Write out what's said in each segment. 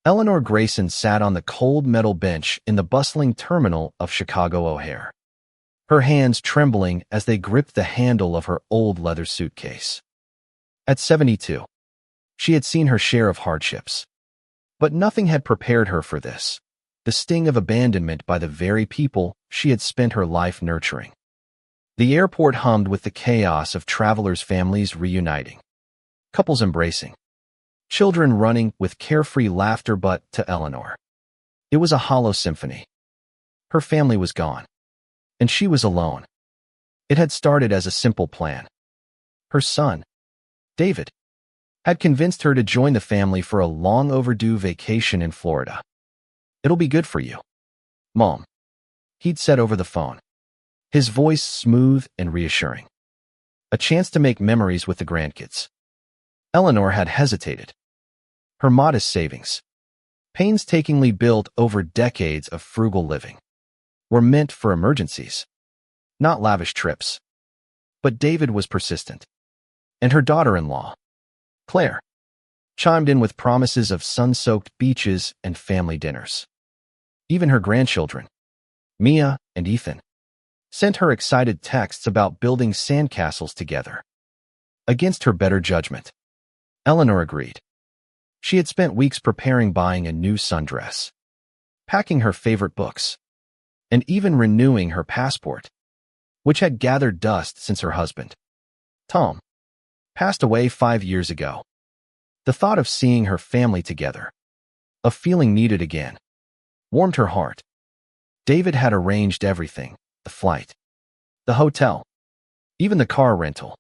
Eleanor Grayson sat on the cold metal bench in the bustling terminal of Chicago O'Hare, her hands trembling as they gripped the handle of her old leather suitcase. At 72, she had seen her share of hardships, but nothing had prepared her for this, the sting of abandonment by the very people she had spent her life nurturing. The airport hummed with the chaos of travelers' families reuniting, couples embracing, children running with carefree laughter, but to Eleanor, it was a hollow symphony. Her family was gone, and she was alone. It had started as a simple plan. Her son, David, had convinced her to join the family for a long-overdue vacation in Florida. "It'll be good for you, Mom," he'd said over the phone, his voice smooth and reassuring. A chance to make memories with the grandkids. Eleanor had hesitated. Her modest savings, painstakingly built over decades of frugal living, were meant for emergencies, not lavish trips. But David was persistent, and her daughter-in-law, Claire, chimed in with promises of sun-soaked beaches and family dinners. Even her grandchildren, Mia and Ethan, sent her excited texts about building sandcastles together. Against her better judgment, Eleanor agreed. She had spent weeks preparing, buying a new sundress, packing her favorite books, and even renewing her passport, which had gathered dust since her husband, Tom, passed away 5 years ago. The thought of seeing her family together, of feeling needed again, warmed her heart. David had arranged everything, the flight, the hotel, even the car rental.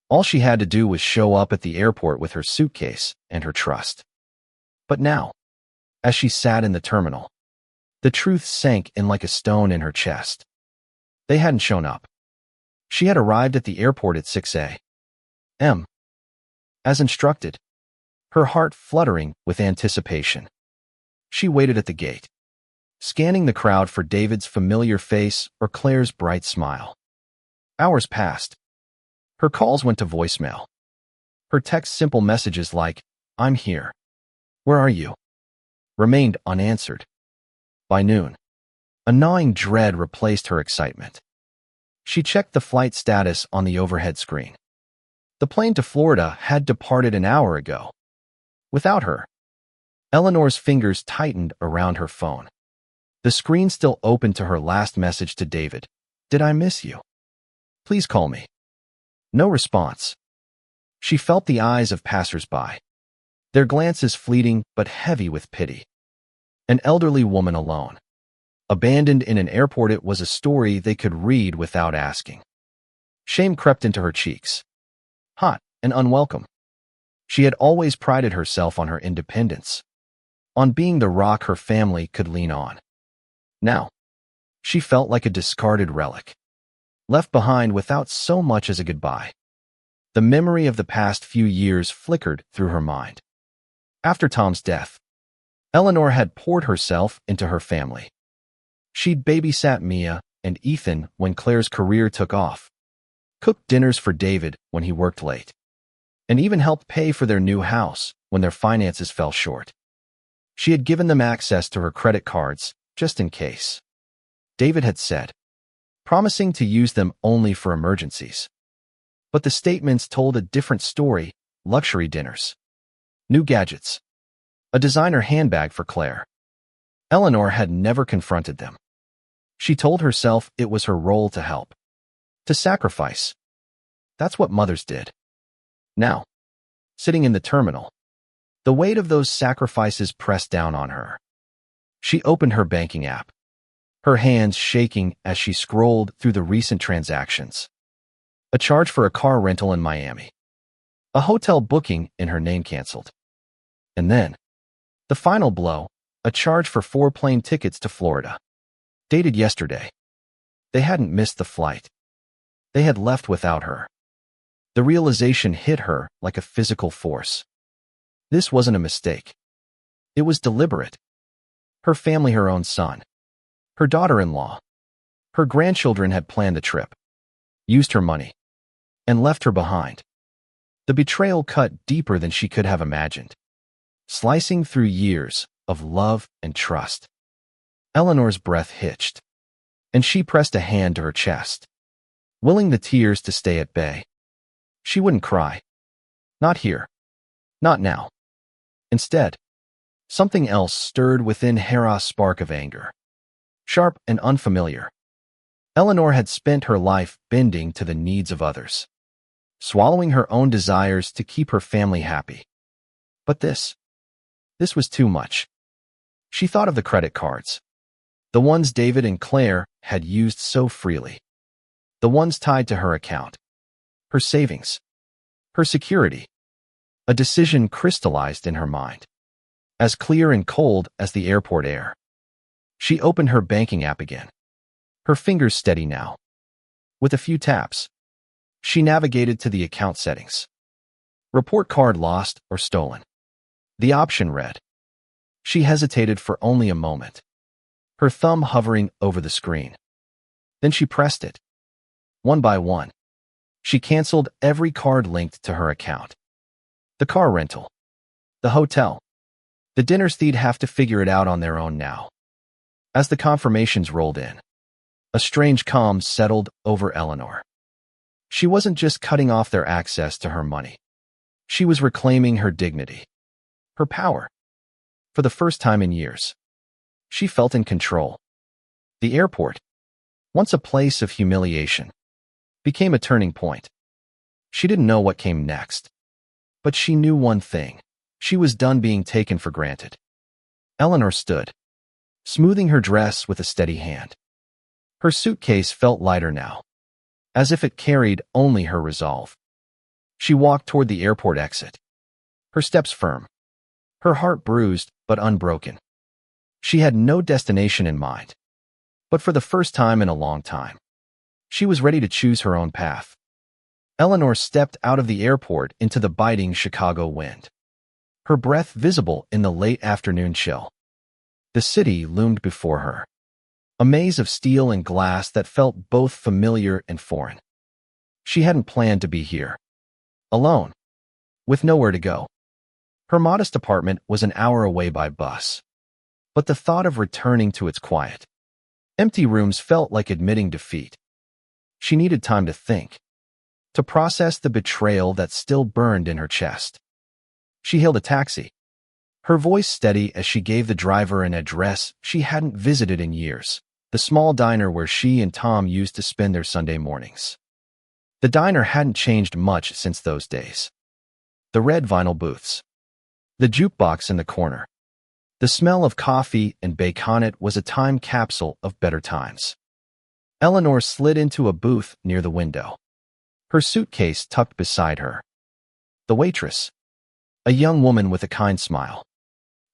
All she had to do was show up at the airport with her suitcase and her trust. But now, as she sat in the terminal, the truth sank in like a stone in her chest. They hadn't shown up. She had arrived at the airport at 6 a.m., as instructed, her heart fluttering with anticipation. She waited at the gate, scanning the crowd for David's familiar face or Claire's bright smile. Hours passed. Her calls went to voicemail. Her text simple messages like, "I'm here. Where are you?" remained unanswered. By noon, a gnawing dread replaced her excitement. She checked the flight status on the overhead screen. The plane to Florida had departed an hour ago. Without her, Eleanor's fingers tightened around her phone. The screen still open to her last message to David. "Did I miss you? Please call me." No response. She felt the eyes of passers-by, their glances fleeting but heavy with pity. An elderly woman alone, abandoned in an airport. It was a story they could read without asking. Shame crept into her cheeks, hot and unwelcome. She had always prided herself on her independence, on being the rock her family could lean on. Now, she felt like a discarded relic, left behind without so much as a goodbye. The memory of the past few years flickered through her mind. After Tom's death, Eleanor had poured herself into her family. She'd babysat Mia and Ethan when Claire's career took off, cooked dinners for David when he worked late, and even helped pay for their new house when their finances fell short. She had given them access to her credit cards, just in case. David had said, promising to use them only for emergencies. But the statements told a different story: luxury dinners, new gadgets, a designer handbag for Claire. Eleanor had never confronted them. She told herself it was her role to help, to sacrifice. That's what mothers did. Now, sitting in the terminal, the weight of those sacrifices pressed down on her. She opened her banking app, her hands shaking as she scrolled through the recent transactions. A charge for a car rental in Miami, a hotel booking in her name canceled. And then, the final blow, a charge for 4 plane tickets to Florida, dated yesterday. They hadn't missed the flight. They had left without her. The realization hit her like a physical force. This wasn't a mistake. It was deliberate. Her family, her own son, her daughter-in-law, her grandchildren had planned the trip, used her money, and left her behind. The betrayal cut deeper than she could have imagined. slicing through years of love and trust. Eleanor's breath hitched, and she pressed a hand to her chest, willing the tears to stay at bay. She wouldn't cry. Not here. Not now. Instead, something else stirred within Hera's spark of anger. Sharp and unfamiliar. Eleanor had spent her life bending to the needs of others, swallowing her own desires to keep her family happy. But this was too much. She thought of the credit cards, the ones David and Claire had used so freely, the ones tied to her account, her savings, her security. A decision crystallized in her mind, as clear and cold as the airport air. She opened her banking app again, her fingers steady now. With a few taps, she navigated to the account settings. Report card lost or stolen. The option read. She hesitated for only a moment, her thumb hovering over the screen. Then she pressed it. One by one, she canceled every card linked to her account. The car rental, the hotel, the dinners. They'd have to figure it out on their own now. As the confirmations rolled in, a strange calm settled over Eleanor. She wasn't just cutting off their access to her money. She was reclaiming her dignity, her power. For the first time in years, she felt in control. The airport, once a place of humiliation, became a turning point. She didn't know what came next, but she knew one thing. She was done being taken for granted. Eleanor stood, smoothing her dress with a steady hand. Her suitcase felt lighter now, as if it carried only her resolve. She walked toward the airport exit, her steps firm, her heart bruised but unbroken. She had no destination in mind, but for the first time in a long time, she was ready to choose her own path. Eleanor stepped out of the airport into the biting Chicago wind, her breath visible in the late afternoon chill. The city loomed before her, a maze of steel and glass that felt both familiar and foreign. She hadn't planned to be here, alone, with nowhere to go. Her modest apartment was an hour away by bus, but the thought of returning to its quiet, empty rooms felt like admitting defeat. She needed time to think, to process the betrayal that still burned in her chest. She hailed a taxi, her voice steady as she gave the driver an address she hadn't visited in years, the small diner where she and Tom used to spend their Sunday mornings. The diner hadn't changed much since those days. The red vinyl booths, the jukebox in the corner, the smell of coffee and bacon. It was a time capsule of better times. Eleanor slid into a booth near the window, her suitcase tucked beside her. The waitress, a young woman with a kind smile,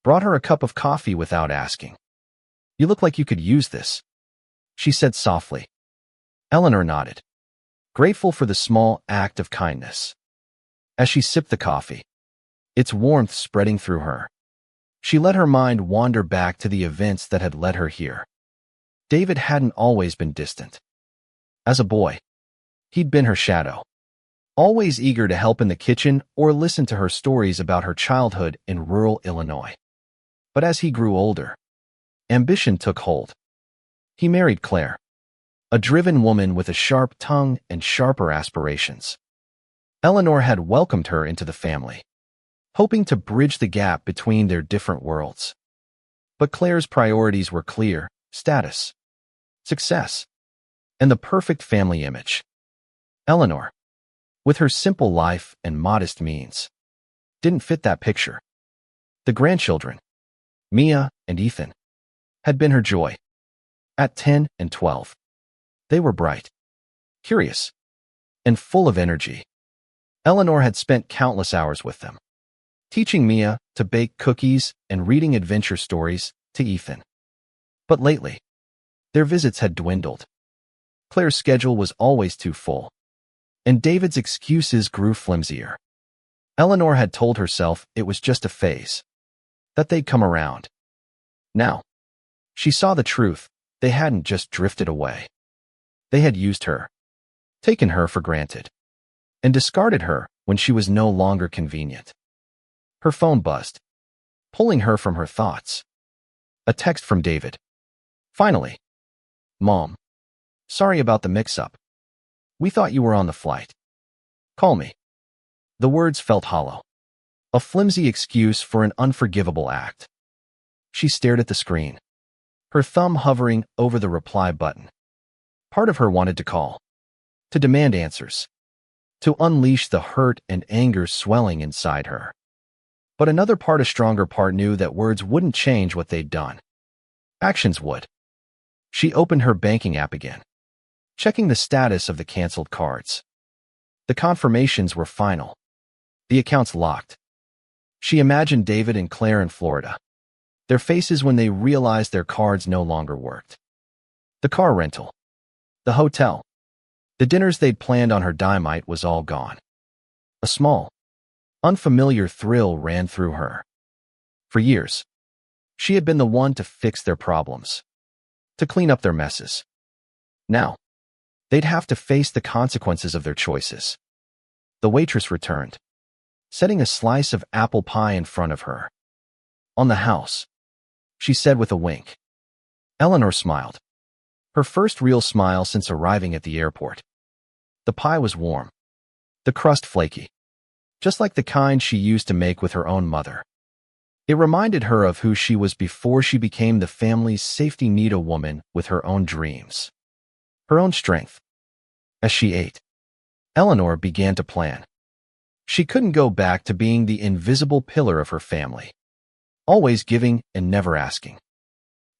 brought her a cup of coffee without asking. "You look like you could use this," she said softly. Eleanor nodded, grateful for the small act of kindness. As she sipped the coffee, its warmth spreading through her, she let her mind wander back to the events that had led her here. David hadn't always been distant. As a boy, he'd been her shadow, always eager to help in the kitchen or listen to her stories about her childhood in rural Illinois. But as he grew older, ambition took hold. He married Claire, a driven woman with a sharp tongue and sharper aspirations. Eleanor had welcomed her into the family, hoping to bridge the gap between their different worlds. But Claire's priorities were clear: status, success, and the perfect family image. Eleanor, with her simple life and modest means, didn't fit that picture. The grandchildren, Mia and Ethan, had been her joy. At 10 and 12, they were bright, curious, and full of energy. Eleanor had spent countless hours with them, teaching Mia to bake cookies and reading adventure stories to Ethan. But lately, their visits had dwindled. Claire's schedule was always too full, and David's excuses grew flimsier. Eleanor had told herself it was just a phase, that they'd come around. Now, she saw the truth. They hadn't just drifted away. They had used her, taken her for granted, and discarded her when she was no longer convenient. Her phone buzzed. pulling her from her thoughts. A text from David. Finally. Mom. Sorry about the mix-up. We thought you were on the flight. Call me. The words felt hollow. A flimsy excuse for an unforgivable act. She stared at the screen, her thumb hovering over the reply button. Part of her wanted to call, to demand answers, to unleash the hurt and anger swelling inside her. But another part, a stronger part, knew that words wouldn't change what they'd done. Actions would. She opened her banking app again, checking the status of the canceled cards. The confirmations were final. The accounts locked. She imagined David and Claire in Florida, their faces when they realized their cards no longer worked. The car rental, the hotel, the dinners they'd planned on her dynamite was all gone. A small, unfamiliar thrill ran through her. For years, she had been the one to fix their problems, to clean up their messes. Now, they'd have to face the consequences of their choices. The waitress returned, setting a slice of apple pie in front of her. On the house, she said with a wink. Eleanor smiled, her first real smile since arriving at the airport. The pie was warm, the crust flaky, just like the kind she used to make with her own mother. It reminded her of who she was before she became the family's safety net, a woman with her own dreams, her own strength. As she ate, Eleanor began to plan. She couldn't go back to being the invisible pillar of her family, always giving and never asking.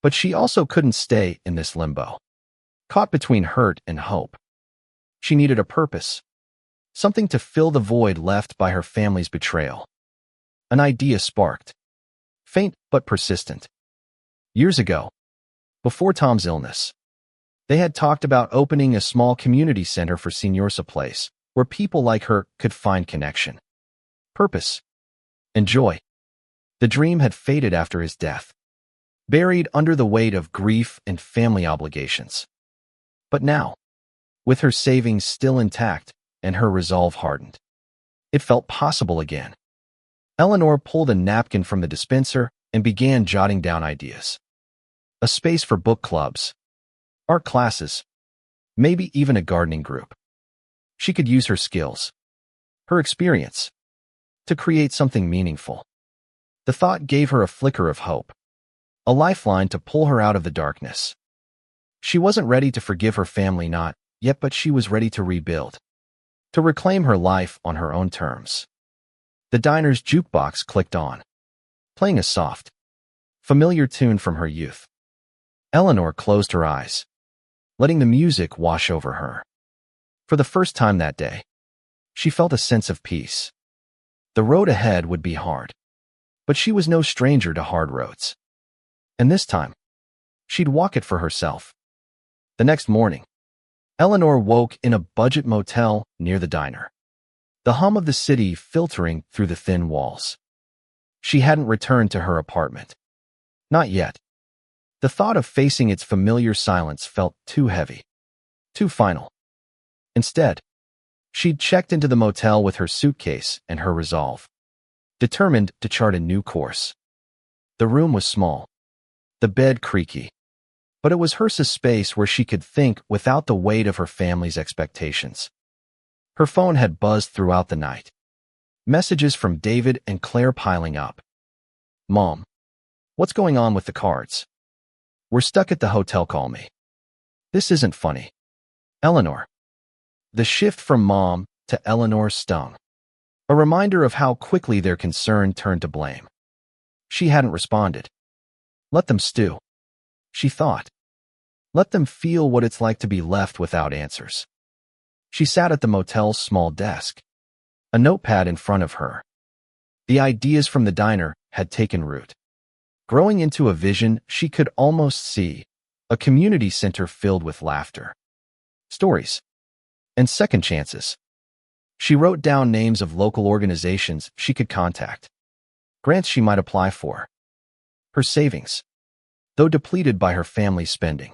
But she also couldn't stay in this limbo, caught between hurt and hope. She needed a purpose, something to fill the void left by her family's betrayal. An idea sparked, faint but persistent. Years ago, before Tom's illness, they had talked about opening a small community center for seniors, a place where people like her could find connection, purpose, and joy. The dream had faded after his death, buried under the weight of grief and family obligations. But now, with her savings still intact and her resolve hardened, it felt possible again. Eleanor pulled a napkin from the dispenser and began jotting down ideas. A space for book clubs, art classes, maybe even a gardening group. She could use her skills, her experience, to create something meaningful. The thought gave her a flicker of hope, a lifeline to pull her out of the darkness. She wasn't ready to forgive her family, not yet, but she was ready to rebuild, to reclaim her life on her own terms. The diner's jukebox clicked on, playing a soft, familiar tune from her youth. Eleanor closed her eyes, letting the music wash over her. For the first time that day, she felt a sense of peace. The road ahead would be hard, but she was no stranger to hard roads. And this time, she'd walk it for herself. The next morning, Eleanor woke in a budget motel near the diner, the hum of the city filtering through the thin walls. She hadn't returned to her apartment. Not yet. The thought of facing its familiar silence felt too heavy, too final. Instead, she'd checked into the motel with her suitcase and her resolve, determined to chart a new course. The room was small, the bed creaky, but it was her space where she could think without the weight of her family's expectations. Her phone had buzzed throughout the night, messages from David and Claire piling up. Mom, what's going on with the cards? We're stuck at the hotel, call me. This isn't funny. Eleanor. The shift from Mom to Eleanor stung, a reminder of how quickly their concern turned to blame. She hadn't responded. Let them stew, she thought. Let them feel what it's like to be left without answers. She sat at the motel's small desk, a notepad in front of her. The ideas from the diner had taken root, growing into a vision she could almost see, a community center filled with laughter, stories, and second chances. She wrote down names of local organizations she could contact, grants she might apply for. Her savings, though depleted by her family's spending,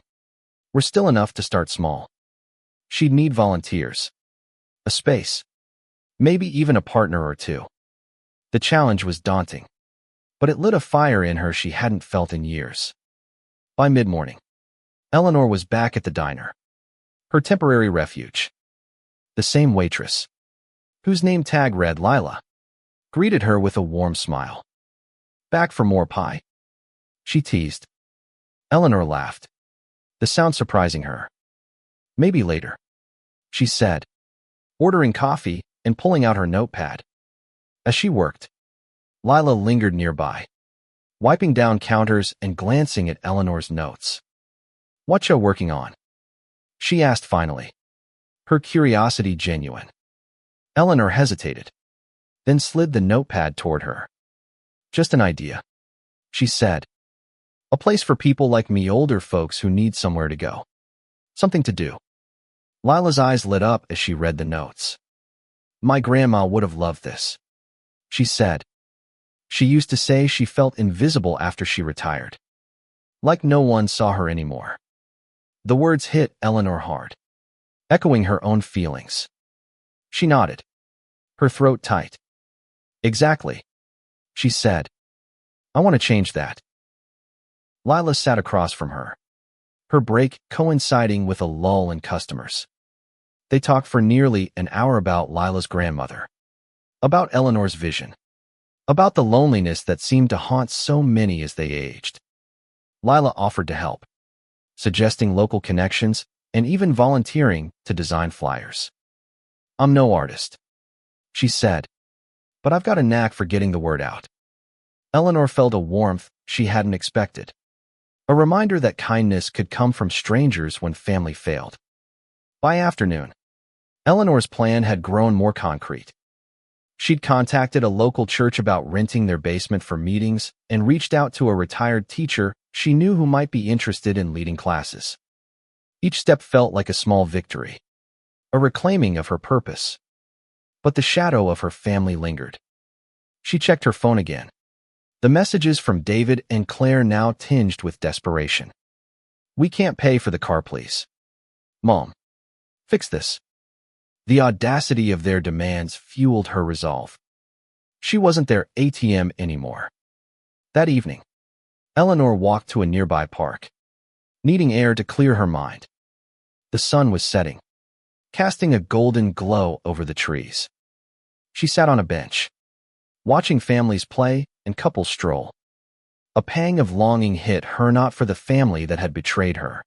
were still enough to start small. She'd need volunteers, a space, maybe even a partner or two. The challenge was daunting, but it lit a fire in her she hadn't felt in years. By mid-morning, Eleanor was back at the diner, her temporary refuge. The same waitress, whose name tag read Lila, greeted her with a warm smile. "Back for more pie?" she teased. Eleanor laughed, the sound surprising her. "Maybe later," she said, ordering coffee and pulling out her notepad. As she worked, Lila lingered nearby, wiping down counters and glancing at Eleanor's notes. "What you working on?" she asked finally, her curiosity genuine. Eleanor hesitated, then slid the notepad toward her. "Just an idea," she said. "A place for people like me, older folks who need somewhere to go. Something to do." Lila's eyes lit up as she read the notes. "My grandma would have loved this," she said. She used to say she felt invisible after she retired, like no one saw her anymore. The words hit Eleanor hard, echoing her own feelings. She nodded, her throat tight. "Exactly," she said. "I want to change that." Lila sat across from her, her break coinciding with a lull in customers. They talked for nearly an hour about Lila's grandmother, about Eleanor's vision, about the loneliness that seemed to haunt so many as they aged. Lila offered to help, suggesting local connections and even volunteering to design flyers. "I'm no artist," she said, "but I've got a knack for getting the word out." Eleanor felt a warmth she hadn't expected, a reminder that kindness could come from strangers when family failed. By afternoon, Eleanor's plan had grown more concrete. She'd contacted a local church about renting their basement for meetings and reached out to a retired teacher she knew who might be interested in leading classes. Each step felt like a small victory, a reclaiming of her purpose. But the shadow of her family lingered. She checked her phone again, the messages from David and Claire now tinged with desperation. "We can't pay for the car, please. Mom, fix this." The audacity of their demands fueled her resolve. She wasn't their ATM anymore. That evening, Eleanor walked to a nearby park, needing air to clear her mind. The sun was setting, casting a golden glow over the trees. She sat on a bench, watching families play and couples stroll. A pang of longing hit her, not for the family that had betrayed her,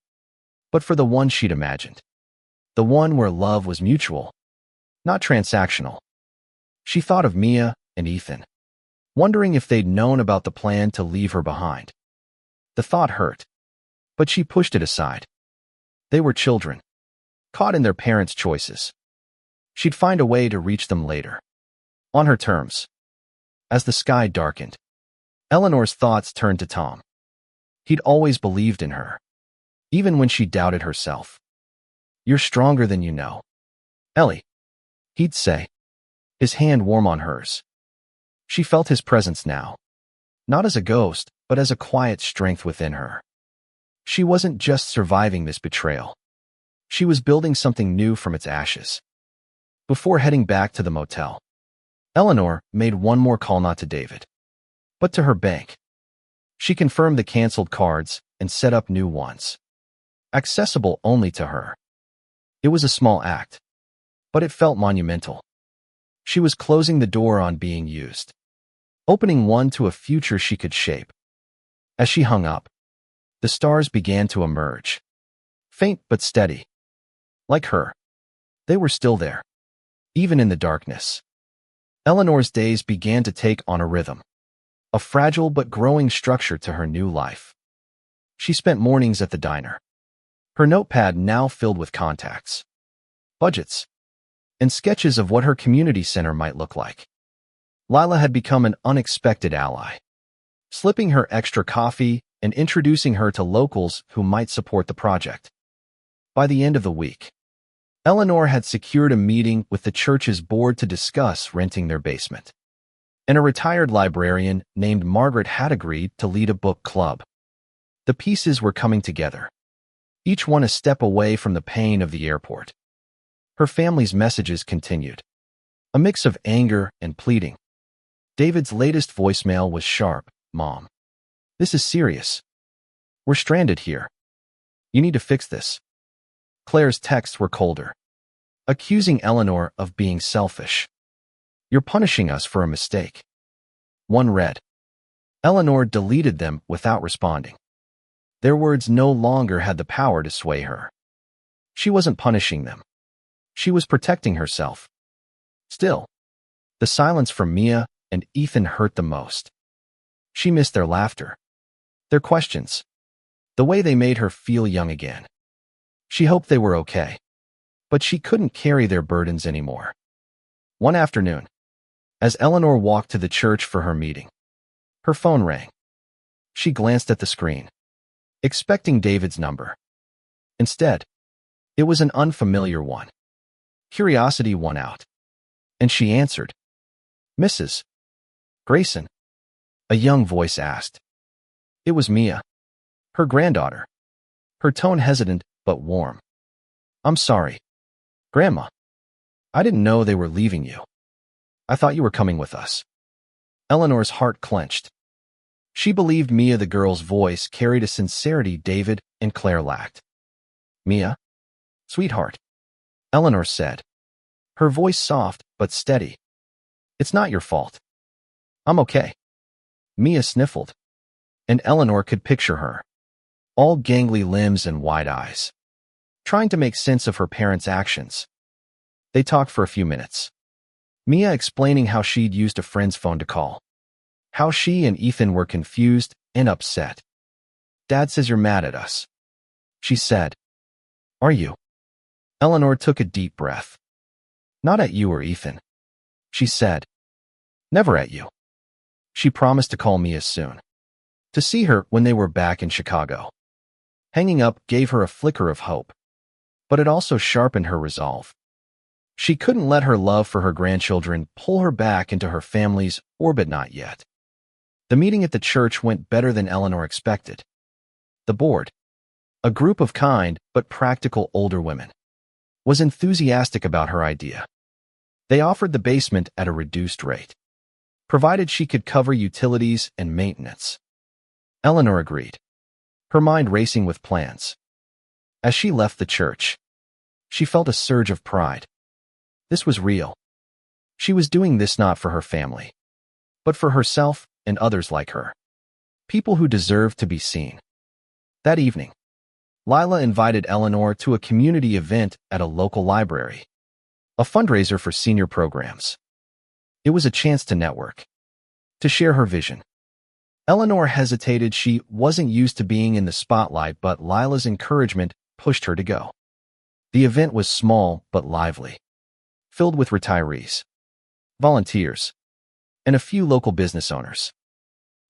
but for the one she'd imagined. The one where love was mutual, not transactional. She thought of Mia and Ethan, wondering if they'd known about the plan to leave her behind. The thought hurt, but she pushed it aside. They were children, caught in their parents' choices. She'd find a way to reach them later, on her terms. As the sky darkened, Eleanor's thoughts turned to Tom. He'd always believed in her, even when she doubted herself. "You're stronger than you know, Ellie," he'd say, his hand warm on hers. She felt his presence now, not as a ghost, but as a quiet strength within her. She wasn't just surviving this betrayal. She was building something new from its ashes. Before heading back to the motel, Eleanor made one more call, not to David, but to her bank. She confirmed the canceled cards and set up new ones, accessible only to her. It was a small act, but it felt monumental. She was closing the door on being used, opening one to a future she could shape. As she hung up, the stars began to emerge, faint but steady. Like her, they were still there, even in the darkness. Eleanor's days began to take on a rhythm, a fragile but growing structure to her new life. She spent mornings at the diner, her notepad now filled with contacts, budgets, and sketches of what her community center might look like. Lila had become an unexpected ally, slipping her extra coffee and introducing her to locals who might support the project. By the end of the week, Eleanor had secured a meeting with the church's board to discuss renting their basement, and a retired librarian named Margaret had agreed to lead a book club. The pieces were coming together, each one a step away from the pain of the airport. Her family's messages continued, a mix of anger and pleading. David's latest voicemail was sharp, "Mom, this is serious. We're stranded here. You need to fix this." Claire's texts were colder, accusing Eleanor of being selfish. "You're punishing us for a mistake." One read. Eleanor deleted them without responding. Their words no longer had the power to sway her. She wasn't punishing them. She was protecting herself. Still, the silence from Mia and Ethan hurt the most. She missed their laughter, their questions, the way they made her feel young again. She hoped they were okay, but she couldn't carry their burdens anymore. One afternoon, as Eleanor walked to the church for her meeting, her phone rang. She glanced at the screen, expecting David's number. Instead, it was an unfamiliar one. Curiosity won out, and she answered. "Mrs. Grayson?" a young voice asked. It was Mia, her granddaughter, her tone hesitant but warm. "I'm sorry, Grandma. I didn't know they were leaving you. I thought you were coming with us." Eleanor's heart clenched. She believed Mia the girl's voice carried a sincerity David and Claire lacked. "Mia? Sweetheart," Eleanor said, her voice soft but steady. "It's not your fault. I'm okay." Mia sniffled, and Eleanor could picture her, all gangly limbs and wide eyes, trying to make sense of her parents' actions. They talked for a few minutes, Mia explaining how she'd used a friend's phone to call, how she and Ethan were confused and upset. "Dad says you're mad at us," she said. "Are you?" Eleanor took a deep breath. "Not at you or Ethan," she said. "Never at you." She promised to call Mia soon, to see her when they were back in Chicago. Hanging up gave her a flicker of hope, but it also sharpened her resolve. She couldn't let her love for her grandchildren pull her back into her family's orbit. Not yet. The meeting at the church went better than Eleanor expected. The board, a group of kind but practical older women, was enthusiastic about her idea. They offered the basement at a reduced rate, provided she could cover utilities and maintenance. Eleanor agreed, her mind racing with plans. As she left the church, she felt a surge of pride. This was real. She was doing this not for her family, but for herself and others like her, people who deserved to be seen. That evening, Lila invited Eleanor to a community event at a local library, a fundraiser for senior programs. It was a chance to network, to share her vision. Eleanor hesitated. She wasn't used to being in the spotlight, but Lila's encouragement pushed her to go. The event was small but lively, filled with retirees, volunteers, and a few local business owners.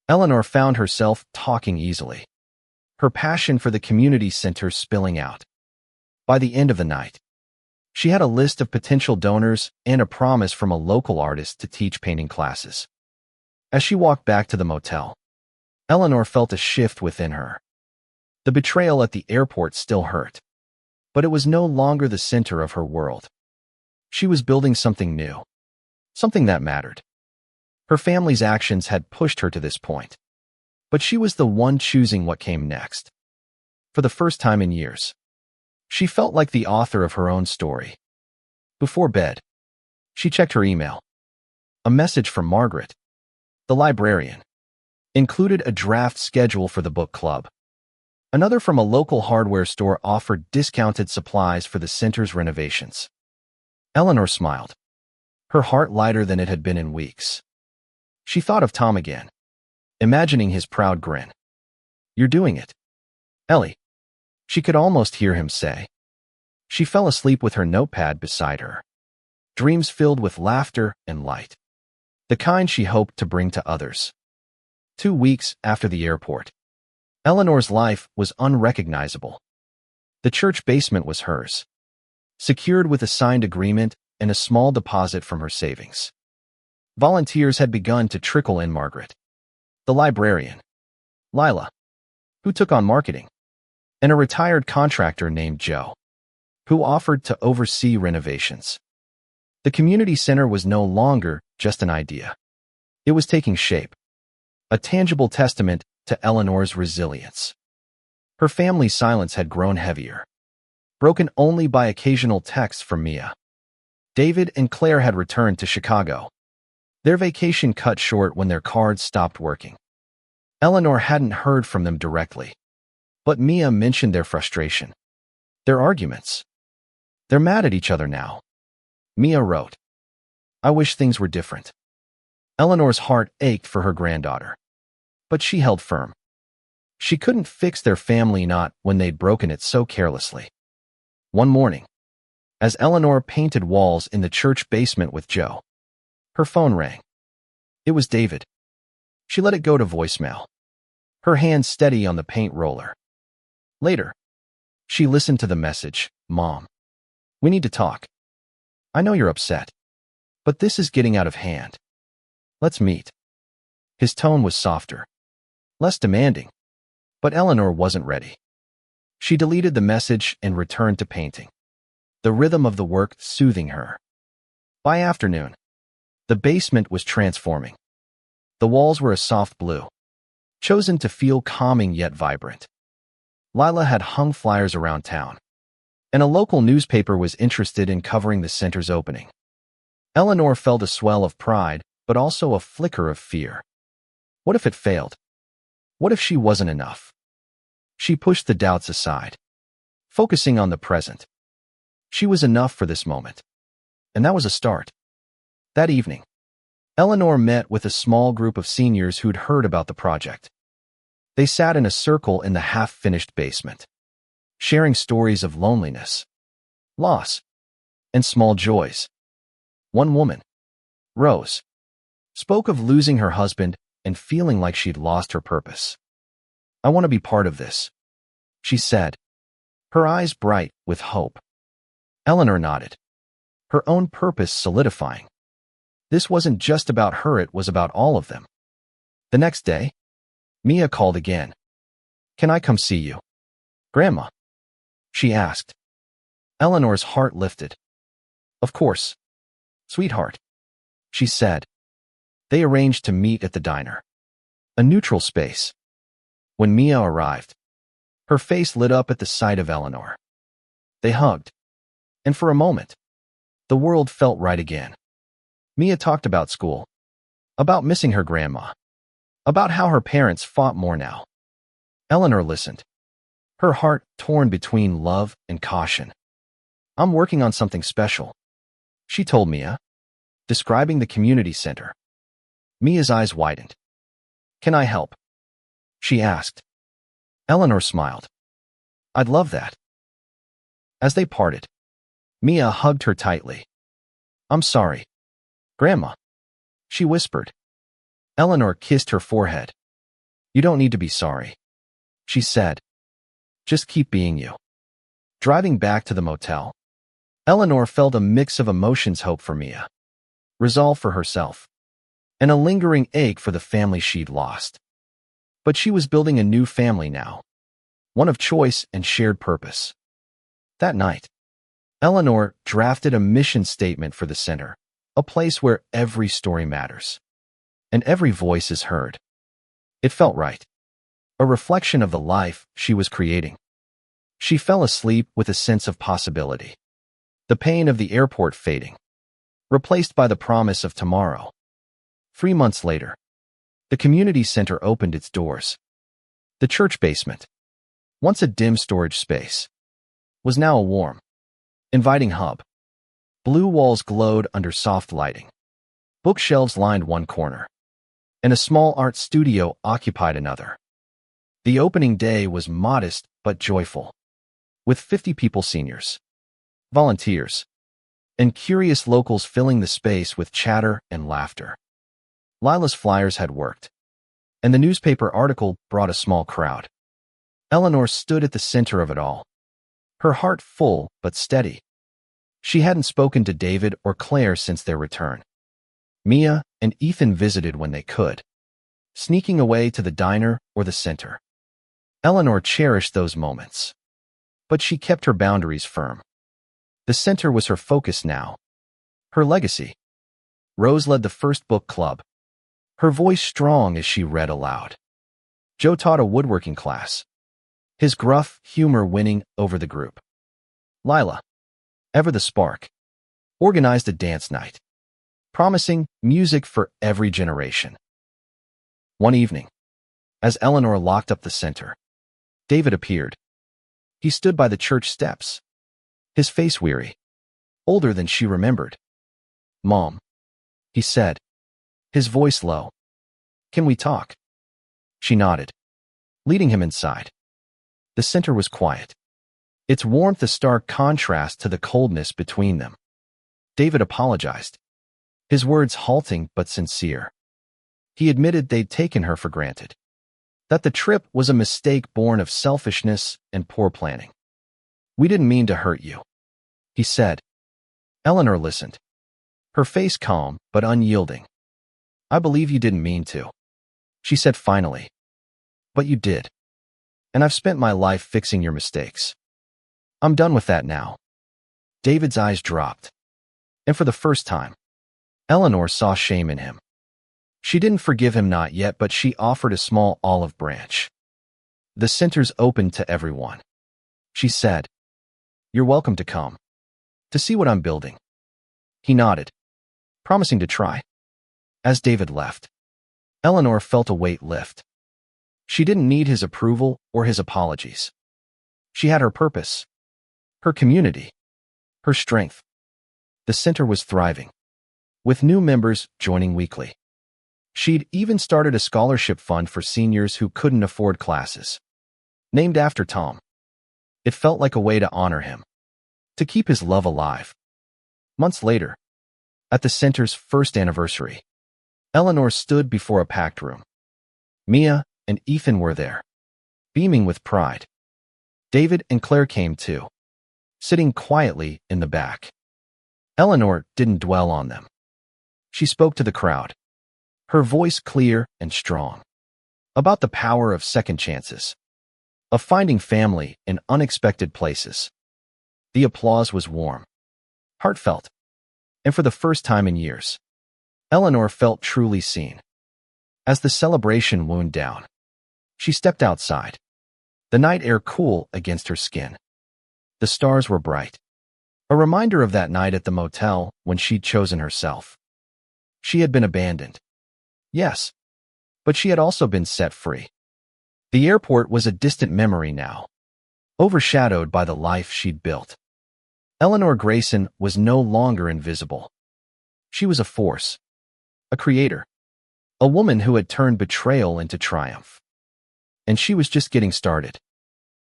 Eleanor found herself talking easily, her passion for the community center spilling out. By the end of the night, she had a list of potential donors and a promise from a local artist to teach painting classes. As she walked back to the motel, Eleanor felt a shift within her. The betrayal at the airport still hurt, but it was no longer the center of her world. She was building something new, something that mattered. Her family's actions had pushed her to this point, but she was the one choosing what came next. For the first time in years, she felt like the author of her own story. Before bed, she checked her email. A message from Margaret, the librarian, included a draft schedule for the book club. Another from a local hardware store offered discounted supplies for the center's renovations. Eleanor smiled, her heart lighter than it had been in weeks. She thought of Tom again, imagining his proud grin. "You're doing it, Ellie," she could almost hear him say. She fell asleep with her notepad beside her, dreams filled with laughter and light, the kind she hoped to bring to others. 2 weeks after the airport, Eleanor's life was unrecognizable. The church basement was hers, secured with a signed agreement and a small deposit from her savings. Volunteers had begun to trickle in. Margaret, the librarian, Lila, who took on marketing, and a retired contractor named Joe, who offered to oversee renovations. The community center was no longer just an idea. It was taking shape. a tangible testament to Eleanor's resilience. Her family's silence had grown heavier, broken only by occasional texts from Mia. David and Claire had returned to Chicago, their vacation cut short when their cards stopped working. Eleanor hadn't heard from them directly, but Mia mentioned their frustration, their arguments. They're mad at each other now. Mia wrote, "I wish things were different." Eleanor's heart ached for her granddaughter, but she held firm. She couldn't fix their family knot when they'd broken it so carelessly. One morning, as Eleanor painted walls in the church basement with Joe, her phone rang. It was David. She let it go to voicemail, her hand steady on the paint roller. Later, she listened to the message, "Mom, we need to talk. I know you're upset, but this is getting out of hand. Let's meet." His tone was softer, less demanding, but Eleanor wasn't ready. She deleted the message and returned to painting, the rhythm of the work soothing her. By afternoon, the basement was transforming. The walls were a soft blue, chosen to feel calming yet vibrant. Lila had hung flyers around town, and a local newspaper was interested in covering the center's opening. Eleanor felt a swell of pride, but also a flicker of fear. What if it failed? What if she wasn't enough? She pushed the doubts aside, focusing on the present. She was enough for this moment, and that was a start. That evening, Eleanor met with a small group of seniors who'd heard about the project. They sat in a circle in the half-finished basement, sharing stories of loneliness, loss, and small joys. One woman, Rose, spoke of losing her husband and feeling like she'd lost her purpose. "I want to be part of this," she said, her eyes bright with hope. Eleanor nodded, her own purpose solidifying. This wasn't just about her, it was about all of them. The next day, Mia called again. "Can I come see you, Grandma?" she asked. Eleanor's heart lifted. "Of course, sweetheart," she said. They arranged to meet at the diner, a neutral space. When Mia arrived, her face lit up at the sight of Eleanor. They hugged, and for a moment, the world felt right again. Mia talked about school, about missing her grandma, about how her parents fought more now. Eleanor listened, her heart torn between love and caution. "I'm working on something special," she told Mia, describing the community center. Mia's eyes widened. "Can I help?" she asked. Eleanor smiled. "I'd love that." As they parted, Mia hugged her tightly. "I'm sorry, Grandma," she whispered. Eleanor kissed her forehead. "You don't need to be sorry," she said. "Just keep being you." Driving back to the motel, Eleanor felt a mix of emotions: hope for Mia, resolve for herself, and a lingering ache for the family she'd lost. But she was building a new family now, one of choice and shared purpose. That night, Eleanor drafted a mission statement for the center, a place where every story matters, and every voice is heard. It felt right, a reflection of the life she was creating. She fell asleep with a sense of possibility, the pain of the airport fading, replaced by the promise of tomorrow. 3 months later, the community center opened its doors. The church basement, once a dim storage space, was now a warm, inviting hub. Blue walls glowed under soft lighting. Bookshelves lined one corner, and a small art studio occupied another. The opening day was modest but joyful, with 50 people, seniors, volunteers, and curious locals filling the space with chatter and laughter. Lila's flyers had worked, and the newspaper article brought a small crowd. Eleanor stood at the center of it all, her heart full but steady. She hadn't spoken to David or Claire since their return. Mia and Ethan visited when they could, sneaking away to the diner or the center. Eleanor cherished those moments, but she kept her boundaries firm. The center was her focus now, her legacy. Rose led the first book club, her voice strong as she read aloud. Joe taught a woodworking class, his gruff humor winning over the group. Lila, ever the spark, organized a dance night, promising music for every generation. One evening, as Eleanor locked up the center, David appeared. He stood by the church steps, his face weary, older than she remembered. "Mom," he said, his voice low. "Can we talk?" She nodded, leading him inside. The center was quiet, its warmth a stark contrast to the coldness between them. David apologized, his words halting but sincere. He admitted they'd taken her for granted, that the trip was a mistake born of selfishness and poor planning. "We didn't mean to hurt you," he said. Eleanor listened, her face calm but unyielding. "I believe you didn't mean to," she said finally. "But you did. And I've spent my life fixing your mistakes. I'm done with that now." David's eyes dropped, and for the first time, Eleanor saw shame in him. She didn't forgive him not yet, but she offered a small olive branch. "The center's open to everyone," she said. "You're welcome to come, to see what I'm building." He nodded, promising to try. As David left, Eleanor felt a weight lift. She didn't need his approval or his apologies. She had her purpose, her community, her strength. The center was thriving, with new members joining weekly. She'd even started a scholarship fund for seniors who couldn't afford classes, named after Tom. It felt like a way to honor him, to keep his love alive. Months later, at the center's first anniversary, Eleanor stood before a packed room. Mia and Ethan were there, beaming with pride. David and Claire came too, sitting quietly in the back. Eleanor didn't dwell on them. She spoke to the crowd, her voice clear and strong, about the power of second chances, of finding family in unexpected places. The applause was warm, heartfelt, and for the first time in years, Eleanor felt truly seen. As the celebration wound down, she stepped outside, the night air cool against her skin. The stars were bright, a reminder of that night at the motel when she'd chosen herself. She had been abandoned, yes, but she had also been set free. The airport was a distant memory now, overshadowed by the life she'd built. Eleanor Grayson was no longer invisible. She was a force, a creator, a woman who had turned betrayal into triumph. And she was just getting started.